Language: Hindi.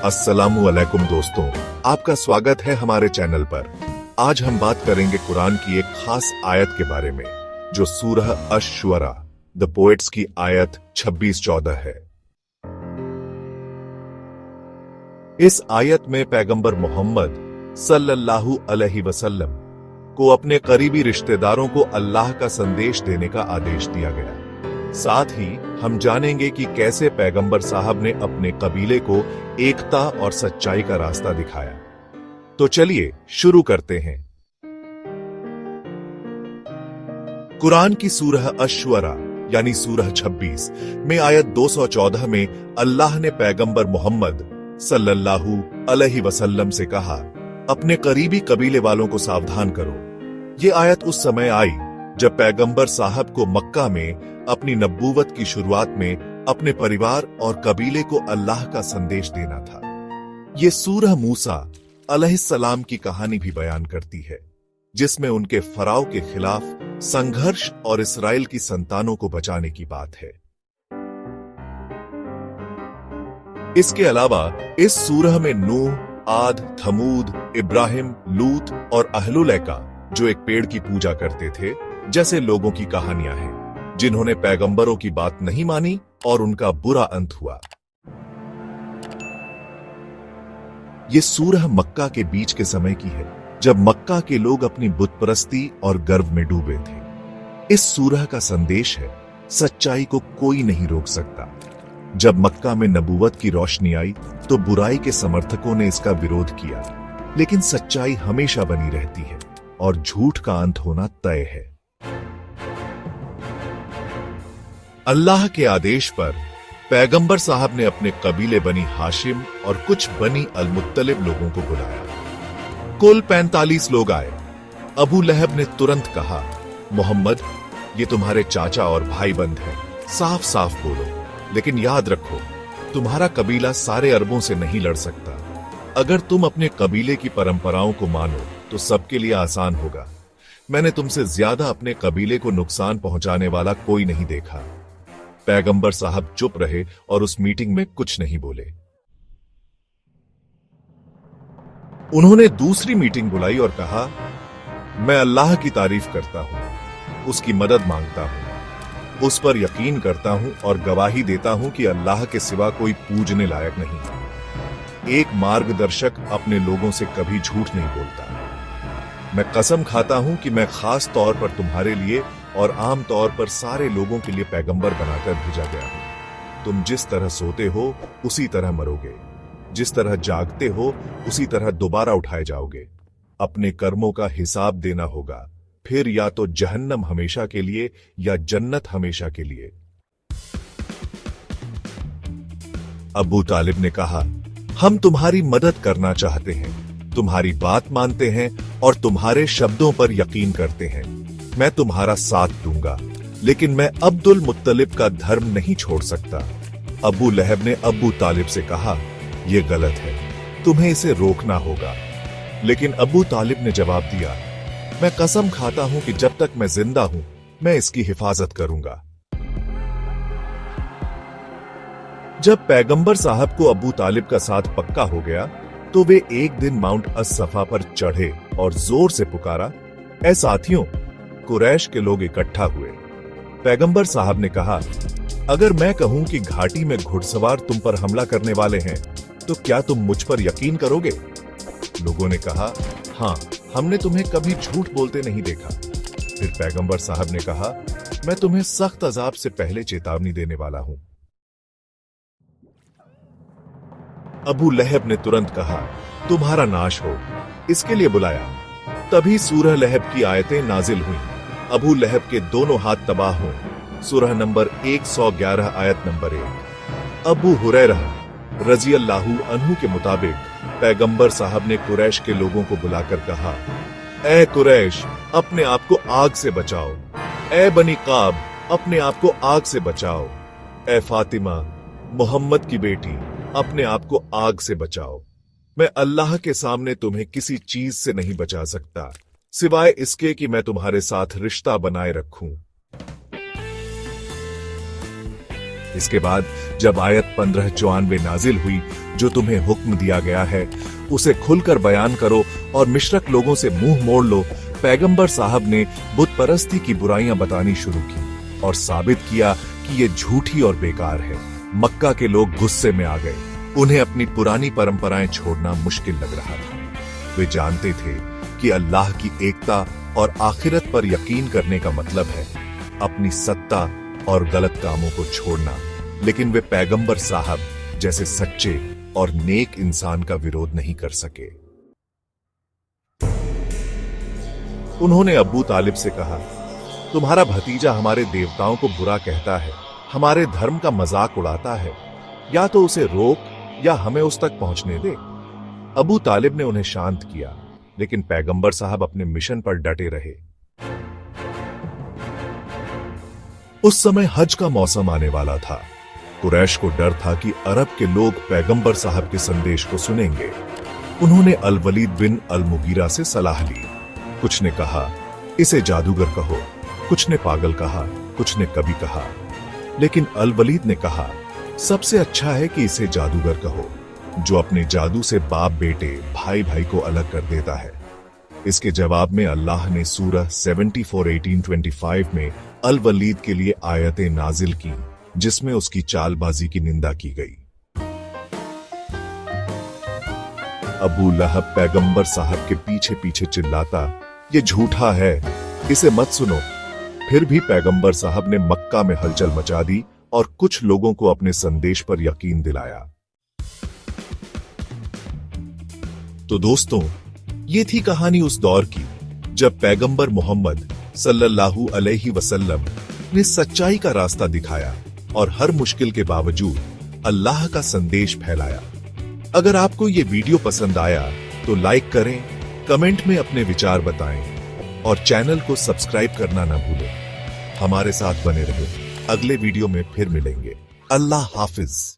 अस्सलामु अलैकुम दोस्तों, आपका स्वागत है हमारे चैनल पर। आज हम बात करेंगे कुरान की एक खास आयत के बारे में जो सूरह अश-शुअरा द पोएट्स की आयत 26-14 है। इस आयत में पैगंबर मोहम्मद सल्लल्लाहु अलैहि वसल्लम को अपने करीबी रिश्तेदारों को अल्लाह का संदेश देने का आदेश दिया गया। साथ ही हम जानेंगे कि कैसे पैगंबर साहब ने अपने कबीले को एकता और सच्चाई का रास्ता दिखाया। तो चलिए शुरू करते हैं। कुरान की सूरह अश-शुअरा यानी सूरह 26 में आयत 214 में अल्लाह ने पैगंबर मोहम्मद सल्लल्लाहु अलैहि वसल्लम से कहा, अपने करीबी कबीले वालों को सावधान करो। ये आयत उस समय आई जब पैगंबर साहब को मक्का में अपनी नबूवत की शुरुआत में अपने परिवार और कबीले को अल्लाह का संदेश देना था। ये सूरह मूसा अलैहिस्सलाम की कहानी भी बयान करती है, जिसमें उनके फराव के खिलाफ संघर्ष और इस्राएल की संतानों को बचाने की बात है। इसके अलावा इस सूरह में नूह, आद, थमूद, इब्राहिम, लूत और अहलुलैका जो एक पेड़ की पूजा करते थे जैसे लोगों की कहानियां हैं, जिन्होंने पैगंबरों की बात नहीं मानी और उनका बुरा अंत हुआ। ये सूरह मक्का के बीच के समय की है, जब मक्का के लोग अपनी बुतपरस्ती और गर्व में डूबे थे। इस सूरह का संदेश है, सच्चाई को कोई नहीं रोक सकता। जब मक्का में नबूवत की रोशनी आई तो बुराई के समर्थकों ने इसका विरोध किया, लेकिन सच्चाई हमेशा बनी रहती है और झूठ का अंत होना तय है। अल्लाह के आदेश पर पैगंबर साहब ने अपने कबीले बनी हाशिम और कुछ बनी अल-मुत्तलिब लोगों को बुलाया। कुल 45 लोग आए। अबू लहब ने तुरंत कहा, मोहम्मद, ये तुम्हारे चाचा और भाई बंद हैं, साफ साफ बोलो। लेकिन याद रखो, तुम्हारा कबीला सारे अरबों से नहीं लड़ सकता। अगर तुम अपने कबीले की परंपराओं को मानो तो सबके लिए आसान होगा। मैंने तुमसे ज्यादा अपने कबीले को नुकसान पहुंचाने वाला कोई नहीं देखा। पैगंबर साहब चुप रहे और उस मीटिंग में कुछ नहीं बोले। उन्होंने दूसरी मीटिंग बुलाई और कहा, मैं अल्लाह की तारीफ करता हूं, उसकी मदद मांगता हूं, उस पर यकीन करता हूं और गवाही देता हूं कि अल्लाह के सिवा कोई पूजने लायक नहीं। एक मार्गदर्शक अपने लोगों से कभी झूठ नहीं बोलता। मैं कसम खाता हूं कि मैं खास तौर पर तुम्हारे लिए और आम तौर पर सारे लोगों के लिए पैगंबर बनाकर भेजा गया हूं। तुम जिस तरह सोते हो उसी तरह मरोगे, जिस तरह जागते हो उसी तरह दोबारा उठाए जाओगे। अपने कर्मों का हिसाब देना होगा, फिर या तो जहन्नम हमेशा के लिए या जन्नत हमेशा के लिए। अबू तालिब ने कहा, हम तुम्हारी मदद करना चाहते हैं, तुम्हारी बात मानते हैं और तुम्हारे शब्दों पर यकीन करते हैं। मैं तुम्हारा साथ दूंगा, लेकिन मैं अब्दुल मुत्तलिब का धर्म नहीं छोड़ सकता। अबू लहब ने अबू तालिब से कहा, यह गलत है, तुम्हें इसे रोकना होगा। लेकिन अबू तालिब ने जवाब दिया, मैं कसम खाता हूं कि जब तक मैं जिंदा हूं मैं इसकी हिफाजत करूंगा। जब पैगंबर साहब को अबू तालिब का साथ पक्का हो गया तो वे एक दिन माउंट अस-सफा पर चढ़े और जोर से पुकारा, ऐ साथियों, कुरैश के लोग इकट्ठा हुए। पैगंबर साहब ने कहा, अगर मैं कहूं कि घाटी में घुड़सवार तुम पर हमला करने वाले हैं तो क्या तुम मुझ पर यकीन करोगे? लोगों ने कहा, हां, हमने तुम्हें कभी झूठ बोलते नहीं देखा। फिर पैगंबर साहब ने कहा, मैं तुम्हें सख्त अजाब से पहले चेतावनी देने वाला हूं। अबू लहब ने तुरंत कहा, तुम्हारा नाश हो, इसके लिए बुलाया। तभी सूरह लहब की आयतें नाजिल हुई, अबू लहब के दोनों हाथ तबाह हो। सूरह नंबर 111 आयत नंबर 1। अबू हुरैरा रजी अल्लाहु अन्हु के मुताबिक पैगंबर साहब ने कुरैश के लोगों को बुलाकर कहा, ए कुरैश, अपने आप को आग से बचाओ। ए बनी काब, अपने आप को आग से बचाओ। ए फातिमा, मोहम्मद की बेटी, अपने आप को आग से बचाओ। मैं अल्लाह के सामने तुम्हें किसी चीज से नहीं बचा सकता, सिवाय इसके कि मैं तुम्हारे साथ रिश्ता बनाए रखूं। इसके बाद जब आयत 1594 नाजिल हुई, जो तुम्हें हुक्म दिया गया है उसे खुलकर बयान करो और मिश्रक लोगों से मुंह मोड़ लो, पैगंबर साहब ने बुत परस्ती की बुराइयां बतानी शुरू की और साबित किया कि ये झूठी और बेकार है। मक्का के लोग गुस्से में आ गए। उन्हें अपनी पुरानी परंपराएं छोड़ना मुश्किल लग रहा था। वे जानते थे कि अल्लाह की एकता और आखिरत पर यकीन करने का मतलब है अपनी सत्ता और गलत कामों को छोड़ना, लेकिन वे पैगंबर साहब जैसे सच्चे और नेक इंसान का विरोध नहीं कर सके। उन्होंने अबू तालिब से कहा, तुम्हारा भतीजा हमारे देवताओं को बुरा कहता है, हमारे धर्म का मजाक उड़ाता है, या तो उसे रोक या हमें उस तक पहुंचने दे। अबू तालिब ने उन्हें शांत किया, लेकिन पैगंबर साहब अपने मिशन पर डटे रहे। उस समय हज का मौसम आने वाला था। कुरैश को डर था कि अरब के लोग पैगंबर साहब के संदेश को सुनेंगे। उन्होंने अल वलीद बिन अल मुगीरा से सलाह ली। कुछ ने कहा इसे जादूगर कहो, कुछ ने पागल कहा, कुछ ने कवि कहा, लेकिन अल वलीद ने कहा सबसे अच्छा है कि इसे जादूगर कहो, जो अपने जादू से बाप बेटे भाई भाई को अलग कर देता है। इसके जवाब में अल्लाह ने सूरह 74:18-25 में अल वलीद के लिए आयतें नाजिल की, जिसमें उसकी चालबाजी की निंदा की गई। अबू लहब पैगंबर साहब के पीछे पीछे चिल्लाता, ये झूठा है, इसे मत सुनो। फिर भी पैगंबर साहब ने मक्का में हलचल मचा दी और कुछ लोगों को अपने संदेश पर यकीन दिलाया। तो दोस्तों, ये थी कहानी उस दौर की जब पैगंबर मोहम्मद सल्लल्लाहु अलैहि वसल्लम ने सच्चाई का रास्ता दिखाया और हर मुश्किल के बावजूद अल्लाह का संदेश फैलाया। अगर आपको ये वीडियो पसंद आया तो लाइक करें, कमेंट में अपने विचार बताएं और चैनल को सब्सक्राइब करना ना भूलें। हमारे साथ बने रहें। अगले वीडियो में फिर मिलेंगे। अल्लाह हाफिज।